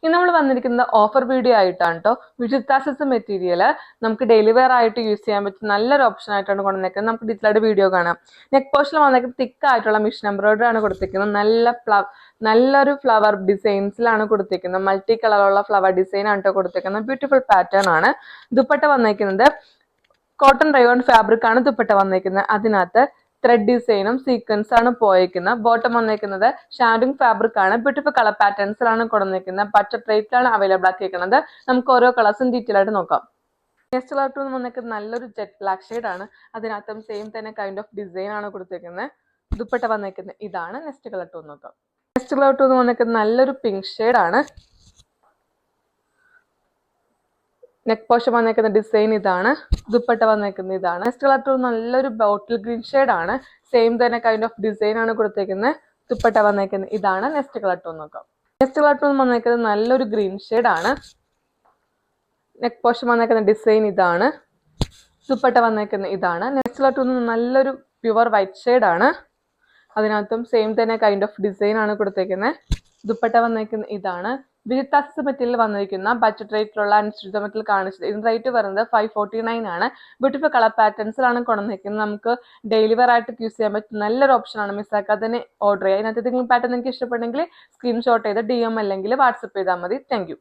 ഇന്ന് നമ്മൾ വന്നിരിക്കുന്നത് ഓഫർ വീഡിയോ ആയിട്ടാണ് കേട്ടോ. വിജിത്താസസ് മെറ്റീരിയൽ നമുക്ക് ഡെയിലി വെയർ ആയിട്ട് യൂസ് ചെയ്യാൻ പറ്റും നല്ലൊരു ഓപ്ഷൻ ആയിട്ടാണ് കൊണ്ടുവന്നിരിക്കുന്നത്. നമുക്ക് ഡീറ്റെയിലായിട്ട് വീഡിയോ കാണാം. നെക്ക് പോർഷനിൽ വന്നിരിക്കുന്നത് തിക്ക് ആയിട്ടുള്ള മിഷൻ എംബ്രോയിഡറി ആണ് കൊടുത്തിരിക്കുന്നത്. നല്ലൊരു ഫ്ലവർ ഡിസൈൻസിലാണ് കൊടുത്തിരിക്കുന്നത്. മൾട്ടി കളറുള്ള ഫ്ലവർ ഡിസൈൻ ആണ് കേട്ടോ കൊടുത്തിരിക്കുന്നത്. ബ്യൂട്ടിഫുൾ പാറ്റേൺ ആണ്. ദുപ്പട്ട വന്നിരിക്കുന്നത് കോട്ടൺ റയോൺ ഫാബ്രിക് ആണ് ദുപ്പട്ട വന്നിരിക്കുന്നത്. അതിനകത്ത് ത്രെഡ് ഡിസൈനും സീക്വൻസ് ആണ് പോയിരിക്കുന്നത്. ബോട്ടം വന്നിരിക്കുന്നത് ഷാഡിങ് ഫാബ്രിക് ആണ്. ബ്യൂട്ടിഫുൾ കളർ പാറ്റേൺസിലാണ് കൊടുത്തിരിക്കുന്നത്. ബഡ്ജറ്റ് റേറ്റിലാണ് അവൈലബിൾ ആക്കിയിരിക്കുന്നത്. നമുക്ക് ഓരോ കളേഴ്സും ഡീറ്റെയിൽ ആയിട്ട് നോക്കാം. നെക്സ്റ്റ് കളർ ടു വന്നിരിക്കുന്നത് നല്ലൊരു ജെറ്റ് ബ്ലാക്ക് ഷെയ്ഡ് ആണ്. അതിനകത്തും സെയിം തന്നെ കൈൻഡ് ഓഫ് ഡിസൈൻ ആണ് കൊടുത്തിരിക്കുന്നത്. ദുപ്പട്ട വന്നിരിക്കുന്നത് ഇതാണ്. നെക്സ്റ്റ് കളർ ടു നോക്കാം. നെക്സ്റ്റ് കളർ ടു വന്നിരിക്കുന്നത് നല്ലൊരു പിങ്ക് ഷെയ്ഡ് ആണ്. നെക്ക് പോർഷൻ വന്നിരിക്കുന്ന ഡിസൈൻ ഇതാണ്. ദുപ്പട്ട വന്നിരിക്കുന്നത് ഇതാണ്. നെക്സ്റ്റ് കളർ ടു നല്ലൊരു ബോട്ടിൽ ഗ്രീൻ ഷെയ്ഡ് ആണ്. സെയിം തന്നെ കൈൻഡ് ഓഫ് ഡിസൈൻ ആണ് കൊടുത്തിരിക്കുന്നത്. ദുപ്പട്ട വന്നിരിക്കുന്നത് ഇതാണ്. നെക്സ്റ്റ് കളർ ടു നോക്കാം. നെക്സ്റ്റ് കളർ ടു വന്നിരിക്കുന്നത് നല്ലൊരു ഗ്രീൻ ഷെയ്ഡ് ആണ്. നെക്ക് പോർഷൻ വന്നിരിക്കുന്ന ഡിസൈൻ ഇതാണ്. ദുപ്പട്ട വന്നിരിക്കുന്നത് ഇതാണ്. നെക്സ്റ്റ് കളർ ടു നല്ലൊരു പ്യുവർ വൈറ്റ് ഷെയ്ഡ് ആണ്. അതിനകത്തും സെയിം തന്നെ കൈൻഡ് ഓഫ് ഡിസൈൻ ആണ് കൊടുത്തിരിക്കുന്നത്. ദുപ്പട്ട വന്നിരിക്കുന്നത് ഇതാണ്. വിജിത്താസസ് മെറ്റീരിയൽ വന്നിരിക്കുന്ന ബഡ്ജറ്റ് റേറ്റിലുള്ള അനുസരിച്ച മെറ്റീരിയൽ കാണിച്ചത്. ഇതിന് റേറ്റ് വരുന്നത് 549 ആണ്. ബ്യൂട്ടിഫുൾ കളർ പാറ്റേൺസിലാണ് കൊണ്ടുവന്നിരിക്കുന്നത്. നമുക്ക് ഡെയിലി വെയർ ആയിട്ട് യൂസ് ചെയ്യാൻ പറ്റും നല്ലൊരു ഓപ്ഷനാണ്. മിസ്സാക്കാതെ തന്നെ ഓർഡർ ചെയ്യുക. അതിനകത്ത് എന്തെങ്കിലും പാറ്റേൺ നിങ്ങൾക്ക് ഇഷ്ടപ്പെട്ടെങ്കിൽ സ്ക്രീൻഷോട്ട് ചെയ്ത് DM അല്ലെങ്കിൽ വാട്സപ്പ് ചെയ്താൽ മതി. Thank you.